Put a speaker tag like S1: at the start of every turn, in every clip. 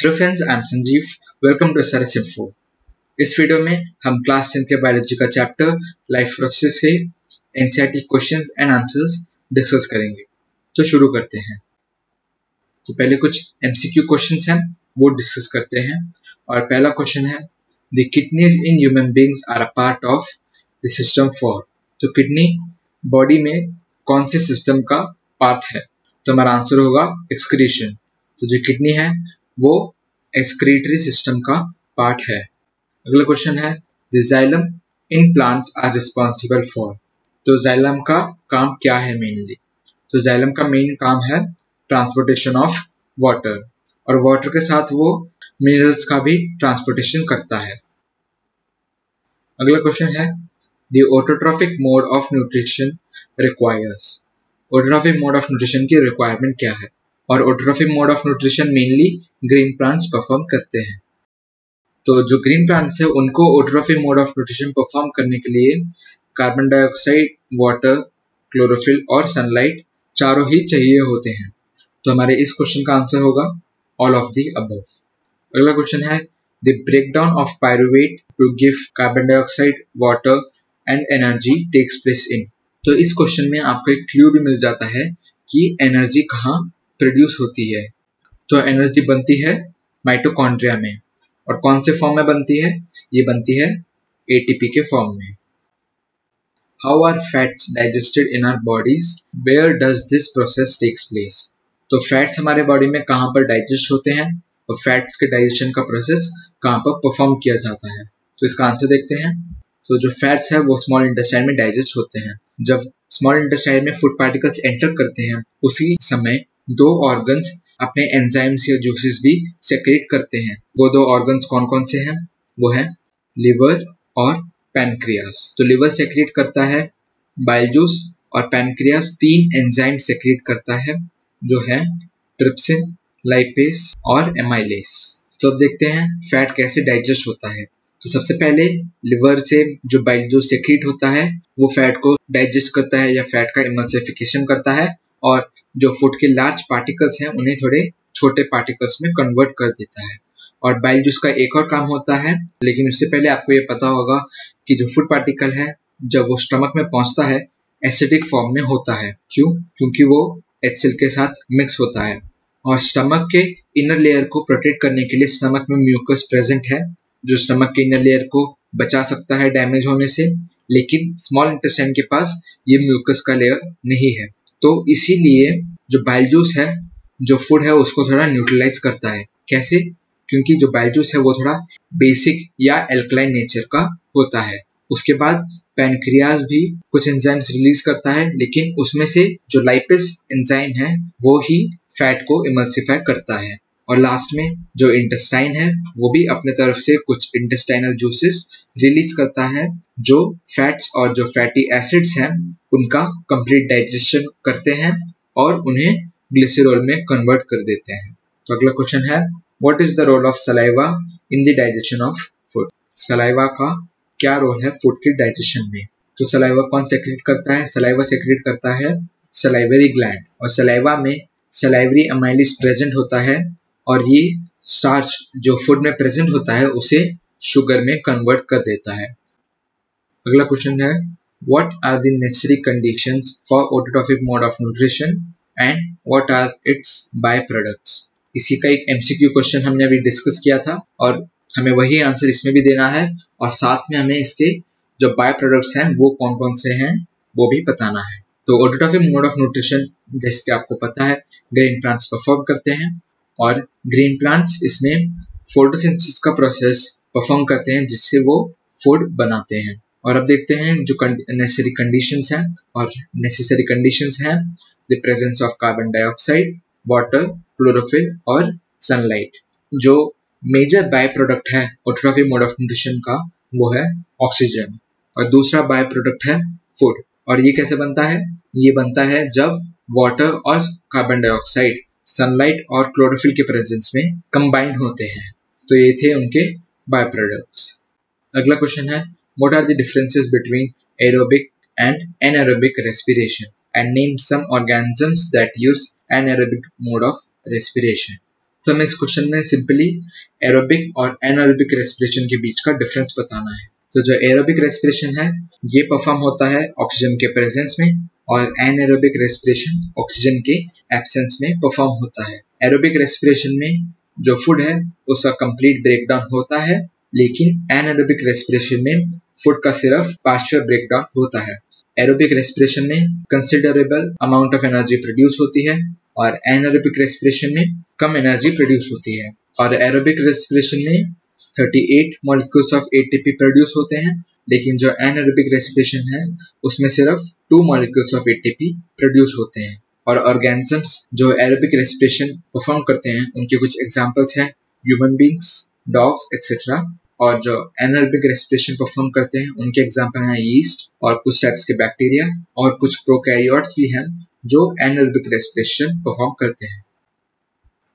S1: Hello friends, I am Sanjeev. Welcome to SRS info. इस video में हम क्लास 10 के बायोलॉजी का चैप्टर लाइफ प्रोसेस से NCERT questions and answers discuss करेंगे। तो शुरू करते हैं। तो पहले कुछ एमसीक्यू क्वेश्चंस हैं, वो डिस्कस करते हैं। और पहला क्वेश्चन है, the kidneys in human beings are a part of the system for. तो किडनी बॉडी में कौन से सिस्टम का पार्ट है? तो हमारा आंसर होगा एक्सक्रीशन। तो जो किडनी है वो एक्सक्रीटरी सिस्टम का पार्ट है। अगला क्वेश्चन है, the xylem in plants are responsible for. तो जाइलम का काम क्या है मेनली? तो जाइलम का मेन काम है ट्रांसपोर्टेशन ऑफ वाटर, और वाटर के साथ वो मिनरल्स का भी ट्रांसपोर्टेशन करता है। अगला क्वेश्चन है, the autotrophic mode of nutrition requires. Autotrophic mode of nutrition की रिक्वायरमेंट क्या है? और autotrophic mode of nutrition mainly green plants perform करते हैं। तो जो ग्रीन प्लांट्स है उनको autotrophic mode of nutrition perform करने के लिए कार्बन डाइऑक्साइड, वाटर, क्लोरोफिल और सनलाइट चारों ही चाहिए होते हैं। तो हमारे इस क्वेश्चन का आंसर होगा ऑल ऑफ द अबव। अगला क्वेश्चन है, the breakdown of pyruvate to give carbon dioxide, water and energy takes place in. तो इस क्वेश्चन में आपको एक क्लू भी मिल जाता है कि एनर्जी कहाँ प्रोड्यूस होती है। तो एनर्जी बनती है माइटोकॉन्ड्रिया में, और कौन से फॉर्म में बनती है? ये बनती है एटीपी के फॉर्म में। How are fats digested in our bodies? Where does this process takes place? तो फैट्स हमारे बॉडी में कहाँ पर डाइजेस्ट होते हैं, और फैट्स के डाइजेशन का प्रोसेस कहाँ पर परफॉर्म किया जाता है? तो इसका आंसर देखते हैं। तो जो फैट्स है वो स्मॉल इंटेस्टाइन में डाइजेस्ट होते हैं। जब स्मॉल इंटेस्टाइन में फूड पार्टिकल्स एंटर करते हैं उसी समय दो ऑर्गन्स अपने एंजाइम्स या जूसेस भी सेक्रेट करते हैं। वो दो ऑर्गन्स कौन कौन से हैं? वो है लिवर और पैनक्रियास। तो लिवर सेक्रेट करता है बाइल जूस, और पैनक्रियास 3 एंजाइम सेक्रेट करता है जो है ट्रिप्सिन, लाइपेस और एमाइलेस। तो अब देखते हैं फैट कैसे डाइजेस्ट होता है। तो सबसे पहले लिवर से जो बाइल जूस सेक्रेट होता है वो फैट को डाइजेस्ट करता है या फैट का इमल्सिफिकेशन करता है, और जो फूड के लार्ज पार्टिकल्स हैं उन्हें थोड़े छोटे पार्टिकल्स में कन्वर्ट कर देता है। और बाइल जूस का एक और काम होता है, लेकिन उससे पहले आपको ये पता होगा कि जो फूड पार्टिकल है जब वो स्टमक में पहुंचता है एसिडिक फॉर्म में होता है। क्यों? क्योंकि वो HCl के साथ मिक्स होता है, और स्टमक के इनर लेयर को प्रोटेक्ट करने के लिए स्टमक में म्यूकस प्रेजेंट है जो स्टमक के इनर लेयर को बचा सकता है डैमेज होने से, लेकिन स्मॉल इंटेस्टाइन के पास ये म्यूकस का लेयर नहीं है। तो इसीलिए जो बाइल जूस है, जो फूड है उसको थोड़ा न्यूट्रलाइज करता है। कैसे? क्योंकि जो बाइल जूस है वो थोड़ा बेसिक या एल्कलाइन नेचर का होता है। उसके बाद पैनक्रियाज भी कुछ एंजाइम्स रिलीज करता है, लेकिन उसमें से जो लाइपेस एंजाइम है वो ही फैट को इमल्सिफाई करता है। और लास्ट में जो इंटेस्टाइन है वो भी अपने तरफ से कुछ इंटेस्टाइनल जूसेस रिलीज करता है जो फैट्स और जो फैटी एसिड्स हैं उनका कंप्लीट डाइजेशन करते हैं और उन्हें ग्लिसरॉल में कन्वर्ट कर देते हैं। तो अगला क्वेश्चन है, what is the role of saliva in the digestion of food? Saliva का क्या रोल है फूड के डाइजेशन में? तो सलाइवा कौन सेक्रेट करता है? सलाइवा सेक्रेट करता है सलाइवरी ग्लैंड, और सलाइवा में सलाइवरी अमाइलेज प्रेजेंट होता है, और ये स्टार्च जो फूड में प्रेजेंट होता है उसे शुगर में कन्वर्ट कर देता है। अगला क्वेश्चन है, what are the necessary conditions for autotrophic mode of nutrition and what are its by products? इसी का एक एमसीक्यू क्वेश्चन हमने अभी डिस्कस किया था, और हमें वही आंसर इसमें भी देना है, और साथ में हमें इसके जो बाय प्रोडक्ट्स हैं वो कौन कौन से हैं वो भी बताना है। तो ऑटोट्रॉफिक मोड ऑफ न्यूट्रिशन जैसे कि आपको पता है ग्रीन प्लांट्स परफॉर्म करते हैं, और ग्रीन प्लांट्स इसमें फोटोसिंथेसिस का प्रोसेस परफॉर्म करते हैं जिससे वो फूड बनाते हैं। और अब देखते हैं जो नेसेसरी कंडीशंस हैं, और नेसेसरी कंडीशंस हैं the presence of carbon dioxide, water, chlorophyll और सनलाइट। जो मेजर बाय प्रोडक्ट है ऑटोट्रॉफिक मोड ऑफ न्यूट्रिशन का वो है ऑक्सीजन, और दूसरा बाय प्रोडक्ट है फूड। और ये कैसे बनता है? ये बनता है जब वाटर और कार्बन डाइऑक्साइड सनलाइट और क्लोरोफिल के प्रेजेंस में कंबाइंड होते हैं। तो ये थे उनके बाय प्रोडक्ट्स। अगला क्वेश्चन है, what are the differences between aerobic and anaerobic respiration and name some organisms that use anaerobic mode of respiration? तो हमें इस क्वेश्चन में सिंपली एरोबिक और एनारोबिक रेस्पिरेशन के बीच का डिफरेंस बताना है। तो जो एरोबिक रेस्पिरेशन है ये परफॉर्म होता है ऑक्सीजन के प्रेजेंस में, और एनारोबिक रेस्पिरेशन ऑक्सीजन के एब्सेंस में परफॉर्म होता है। एरोबिक रेस्पिरेशन में जो फूड है उसका कंप्लीट ब्रेकडाउन होता है, लेकिन एनारोबिक रेस्पिरेशन में फूड का सिर्फ पार्शियल ब्रेकडाउन होता है। एरोबिक रेस्पिरेशन में considerable amount of energy produce होती है और एनारोबिक रेस्पिरेशन में कम एनर्जी प्रोड्यूस होती है। और एरोबिक रेस्पिरेशन में 38 मॉलिक्यूल्स ऑफ एटीपी प्रोड्यूस होते हैं, लेकिन जो एनारोबिक रेस्पिरेशन है उसमें सिर्फ 2 मॉलिक्यूल्स ऑफ एटीपी प्रोड्यूस होते हैं। और ऑर्गेनिजम्स जो एरोबिक रेस्पिरेशन परफॉर्म करते हैं उनके कुछ एग्जांपल्स हैं ह्यूमन बींग्स, डॉग्स एक्सेट्रा। और जो एनारोबिक रेस्पिरेशन परफॉर्म करते हैं उनके एग्जांपल हैं यीस्ट और कुछ टाइप्स के बैक्टीरिया, और कुछ प्रोकैरियोट्स भी हैं जो एनारोबिक रेस्पिरेशन परफॉर्म करते हैं।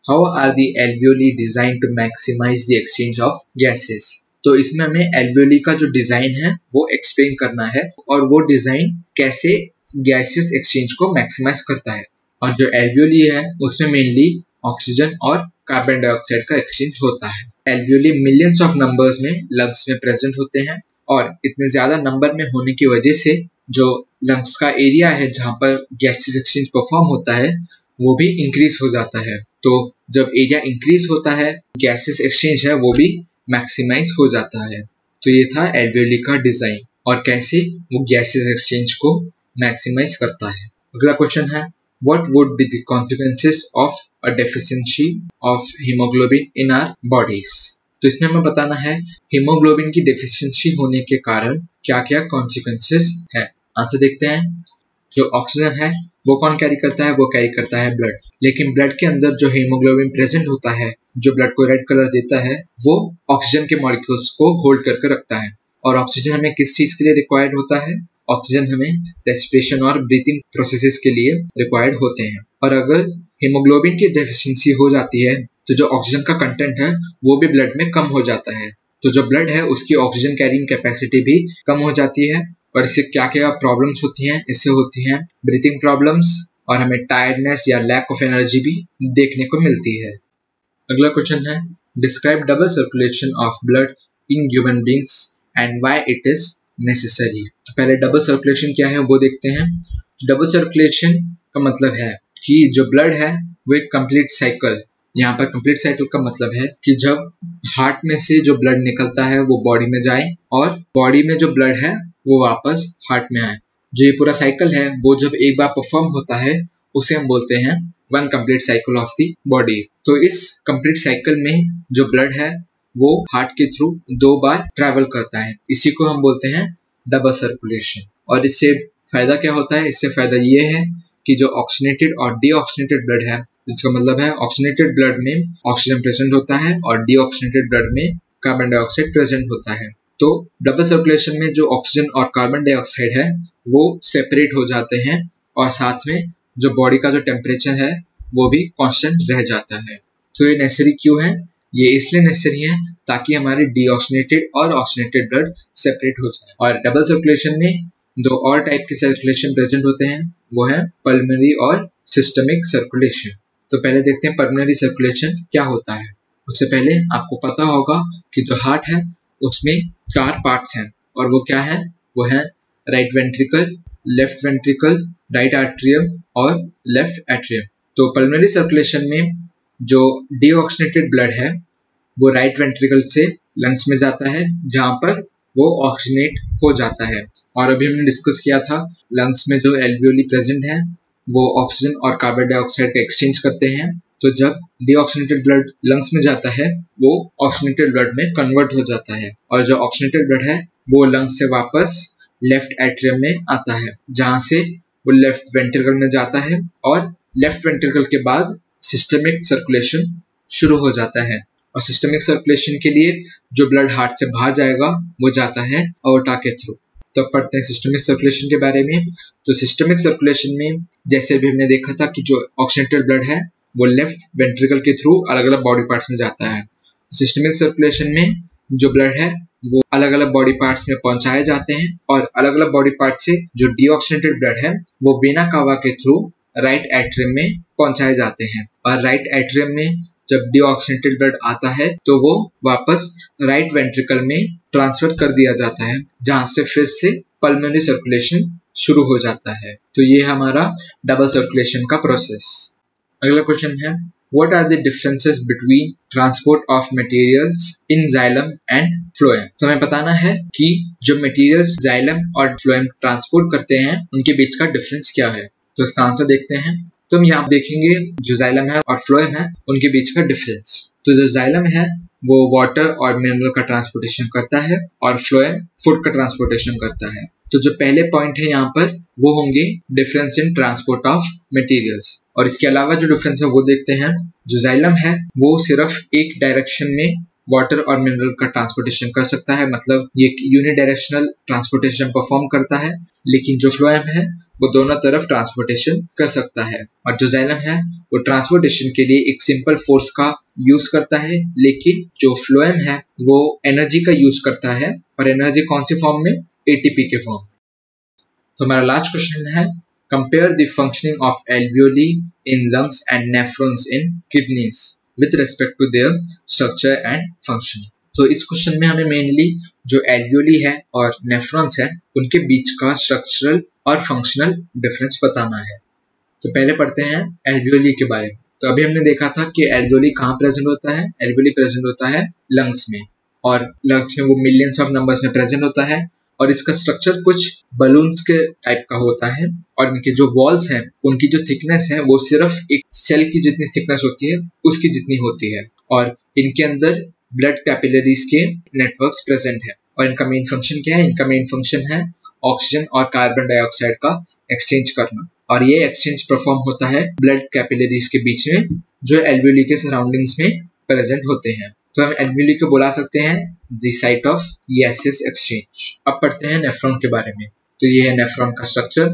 S1: How are the alveoli designed to maximize the exchange of gases? तो इसमें हमें एल्वियोली का जो डिजाइन है वो एक्सप्लेन करना है, और वो डिजाइन कैसे गैसेस एक्सचेंज को मैक्सिमाइज करता है। और जो एल्वियोली है उसमें मेनली ऑक्सीजन और कार्बन डाइऑक्साइड का एक्सचेंज होता है। एल्वियोली मिलियंस ऑफ नंबर्स में लंग्स में प्रेजेंट होते हैं, और इतने ज्यादा नंबर में होने की वजह से जो लंग्स का एरिया है जहाँ पर गैसेस एक्सचेंज परफॉर्म होता है वो भी इंक्रीज हो जाता है। तो जब एरिया इंक्रीज होता है गैसेस एक्सचेंज है वो भी मैक्सिमाइज हो जाता है। तो ये था एल्वियोली का डिजाइन और कैसे वो गैसेस एक्सचेंज को मैक्सिमाइज करता है। अगला क्वेश्चन है what would be the consequences of a deficiency of haemoglobin in our bodies. तो इसमें हमें बताना है हीमोग्लोबिन की डेफिशिएंसी होने के कारण क्या क्या कॉन्सिक्वेंसेस है। आंसर देखते हैं। जो ऑक्सीजन है वो कौन कैरी करता है, वो कैरी करता है ब्लड। लेकिन ब्लड के अंदर जो हीमोग्लोबिन प्रेजेंट होता है जो ब्लड को रेड कलर देता है वो ऑक्सीजन के मॉलिक्यूल्स को होल्ड करके रखता है। और ऑक्सीजन हमें किस चीज के लिए रिक्वायर्ड होता है, ऑक्सीजन हमें रेस्पिरेशन और ब्रीथिंग प्रोसेसेस के लिए रिक्वायर्ड होते हैं। और अगर हीमोग्लोबिन की डेफिशिएंसी हो जाती है तो जो ऑक्सीजन का कंटेंट है वो भी ब्लड में कम हो जाता है। तो जो ब्लड है उसकी ऑक्सीजन कैरिंग कैपेसिटी भी कम हो जाती है। और इससे क्या क्या प्रॉब्लम्स होती हैं, इससे होती हैं ब्रीथिंग प्रॉब्लम्स, और हमें टायर्डनेस या लैक ऑफ एनर्जी भी देखने को मिलती है। अगला क्वेश्चन है describe double circulation of blood in human beings and why it is necessary. तो पहले डबल सर्कुलेशन क्या है वो देखते हैं। डबल सर्कुलेशन का मतलब है कि जो ब्लड है वो एक कंप्लीट साइकिल, यहाँ पर कंप्लीट साइकिल का मतलब है कि जब हार्ट में से जो ब्लड निकलता है वो बॉडी में जाए और बॉडी में जो ब्लड है वो वापस हार्ट में आए। जो ये पूरा साइकिल है वो जब एक बार परफॉर्म होता है उसे हम बोलते हैं one complete cycle of the body. तो इस कंप्लीट साइकिल में जो ब्लड है वो हार्ट के थ्रू 2 बार ट्रैवल करता है, इसी को हम बोलते हैं डबल सर्कुलेशन। और इससे फायदा क्या होता है, इससे फायदा ये है कि जो ऑक्सीनेटेड और डीऑक्सीनेटेड ब्लड है, जिसका मतलब है ऑक्सीनेटेड ब्लड में ऑक्सीजन प्रेजेंट होता है और डीऑक्सीनेटेड ब्लड में कार्बन डाइऑक्साइड प्रेजेंट होता है। तो डबल सर्कुलेशन में जो ऑक्सीजन और कार्बन डाइऑक्साइड है वो सेपरेट हो जाते हैं, और साथ में जो बॉडी का जो टेम्परेचर है वो भी कांस्टेंट रह जाता है। तो ये नेसेसरी क्यों है, ये इसलिए नेसेसरी है ताकि हमारे डीऑक्सीनेटेड और ऑक्सीनेटेड ब्लड सेपरेट हो जाए। और डबल सर्कुलेशन में 2 और टाइप के सर्कुलेशन प्रेजेंट होते हैं, वो है पल्मोनरी और सिस्टमिक सर्कुलेशन। तो पहले देखते हैं पल्मोनरी सर्कुलेशन क्या होता है। उससे पहले आपको पता होगा कि जो हार्ट है उसमें 4 पार्ट्स हैं, और वो क्या है, वो है right ventricle, left ventricle, right atrium और लेफ्ट एट्रियम। तो पल्मोनरी सर्कुलेशन में जो डीऑक्सीनेटेड ब्लड है वो राइट वेंट्रिकल से लंग्स में जाता है जहाँ पर वो ऑक्सीनेट हो जाता है। और अभी हमने डिस्कस किया था लंग्स में जो एल्वियोली प्रेजेंट है वो ऑक्सीजन और कार्बन डाइऑक्साइड का एक्सचेंज करते हैं। तो जब डीऑक्सीनेटेड ब्लड लंग्स में जाता है वो ऑक्सीनेटेड ब्लड में कन्वर्ट हो जाता है, और जो ऑक्सीनेटेड ब्लड है वो लंग्स से वापस लेफ्ट एट्रियम में आता है जहां से वो लेफ्ट वेंट्रिकल में जाता है, और लेफ्ट वेंट्रिकल के बाद सिस्टमिक सर्कुलेशन शुरू हो जाता है। और सिस्टमिक सर्कुलेशन के लिए जो ब्लड हार्ट से बाहर जाएगा वो जाता है अओर्टा के थ्रू। तो पढ़ते हैं सिस्टमिक सर्कुलेशन के बारे में। तो सिस्टमिक सर्कुलेशन में जैसे भी हमने देखा था कि जो ऑक्सीनेटेड ब्लड है वो लेफ्ट वेंट्रिकल के थ्रू अलग अलग बॉडी पार्ट्स में जाता है। सिस्टमिक सर्कुलेशन में जो ब्लड है वो अलग अलग बॉडी पार्ट्स में पहुंचाए जाते हैं, और अलग अलग बॉडी पार्ट से जो डीऑक्सीनेटेड ब्लड है वो वेना कावा के थ्रू राइट एट्रियम में पहुंचाए जाते हैं। और राइट एट्रियम में जब डीऑक्सीनेटेड ब्लड आता है तो वो वापस राइट वेंट्रिकल में ट्रांसफर कर दिया जाता है, जहां से फिर से पल्मोनरी सर्कुलेशन शुरू हो जाता है। तो ये हमारा डबल सर्कुलेशन का प्रोसेस। अगला क्वेश्चन है, What are the differences between transport of materials in xylem and phloem? तो हमें बताना है कि जो materials xylem और phloem ट्रांसपोर्ट करते हैं उनके बीच का डिफरेंस क्या है। तो इसका आंसर देखते हैं। तो हम यहाँ देखेंगे जो xylem है और phloem है उनके बीच का डिफरेंस। तो जो xylem है वो वाटर और मिनरल का ट्रांसपोर्टेशन करता है और phloem फूड का ट्रांसपोर्टेशन करता है। तो जो पहले पॉइंट है यहाँ पर वो होंगे difference in transport of materials, और इसके अलावा जो डिफरेंस है वो देखते हैं। जो जाइलम है वो सिर्फ एक डायरेक्शन में वाटर और मिनरल का ट्रांसपोर्टेशन कर सकता है, मतलब ये यूनिडायरेक्शनल ट्रांसपोर्टेशन परफॉर्म करता है, लेकिन जो फ्लोएम है वो दोनों तरफ ट्रांसपोर्टेशन कर सकता है। और जो जाइलम है वो ट्रांसपोर्टेशन के लिए एक सिंपल फोर्स का यूज करता है, लेकिन जो फ्लोएम है वो एनर्जी का यूज करता है, और एनर्जी कौन सी फॉर्म में? एटीपी के फॉर्म। तो हमारा लास्ट क्वेश्चन है, compare the functioning of alveoli in lungs and nephrons in kidneys with respect to their structure and functioning. तो इस क्वेश्चन में हमें मेनली जो एल्वियोली है और नेफ्रॉन्स है उनके बीच का स्ट्रक्चरल और फंक्शनल डिफरेंस बताना है। तो पहले पढ़ते हैं एल्वियोली के बारे में। तो अभी हमने देखा था कि एल्वियोली कहाँ प्रेजेंट होता है। एल्वियोली प्रेजेंट होता है लंग्स में, और लंग्स में वो मिलियंस ऑफ नंबर्स में प्रेजेंट होता है, और इसका स्ट्रक्चर कुछ बलून्स के टाइप का होता है, और इनके जो वॉल्स हैं उनकी जो थिकनेस है वो सिर्फ एक सेल की जितनी थिकनेस होती है उसकी जितनी होती है, और इनके अंदर ब्लड कैपिलरीज के नेटवर्क्स प्रेजेंट है। और इनका मेन फंक्शन क्या है? इनका मेन फंक्शन है ऑक्सीजन और कार्बन डाइऑक्साइड का एक्सचेंज करना, और ये एक्सचेंज परफॉर्म होता है ब्लड कैपिलरीज के बीच में जो एल्वियोली के सराउंडिंग्स में प्रेजेंट होते हैं। तो हम एल्वियोली को बुला सकते हैं the site of gaseous exchange. अब पढ़ते हैं नेफ्रॉन के बारे में। तो ये है नेफ्रॉन का स्ट्रक्चर।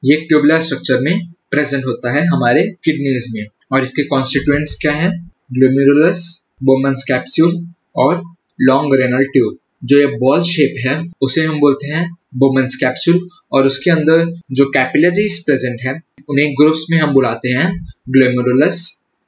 S1: ये एक ट्यूबुलर स्ट्रक्चर में प्रेजेंट होता है हमारे किडनीज में, और इसके कॉन्स्टिट्यूएंट्स क्या है? ग्लोमेरुलस, बोमन्स कैप्सूल और लॉन्ग रेनल ट्यूब। जो ये बॉल शेप है उसे हम बोलते हैं बोमन्स कैप्सूल, और उसके अंदर जो कैपिलरीज प्रेजेंट है उन्हें ग्रुप्स में हम बुलाते हैं ग्लोमेरुलस,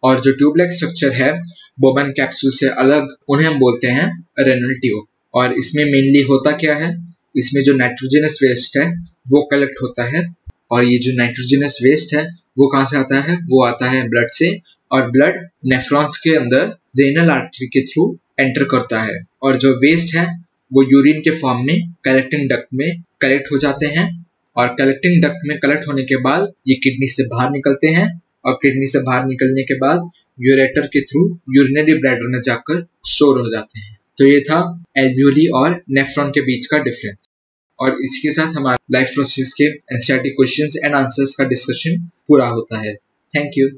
S1: और जो ट्यूब लाइक स्ट्रक्चर है बोमन कैप्सूल से अलग उन्हें हम बोलते हैं रेनल ट्यूब। और इसमें मेनली होता क्या है? इसमें जो नाइट्रोजनस वेस्ट है वो कलेक्ट होता है, और ये जो नाइट्रोजनस वेस्ट है वो कहाँ से आता है? वो आता है ब्लड से, और ब्लड नेफ्रॉन्स के अंदर रेनल आर्टरी के थ्रू एंटर करता है, और जो वेस्ट है वो यूरिन के फॉर्म में कलेक्टिंग डक्ट में कलेक्ट हो जाते हैं, और कलेक्टिंग डक्ट में कलेक्ट होने के बाद ये किडनी से बाहर निकलते हैं, और किडनी से बाहर निकलने के बाद यूरेटर के थ्रू यूरिनरी ब्लैडर में जाकर स्टोर हो जाते हैं। तो ये था एल्वियोली और नेफ्रॉन के बीच का डिफरेंस, और इसके साथ हमारा लाइफ प्रोसेस के एनसीईआरटी क्वेश्चंस एंड आंसर्स का डिस्कशन पूरा होता है। Thank you.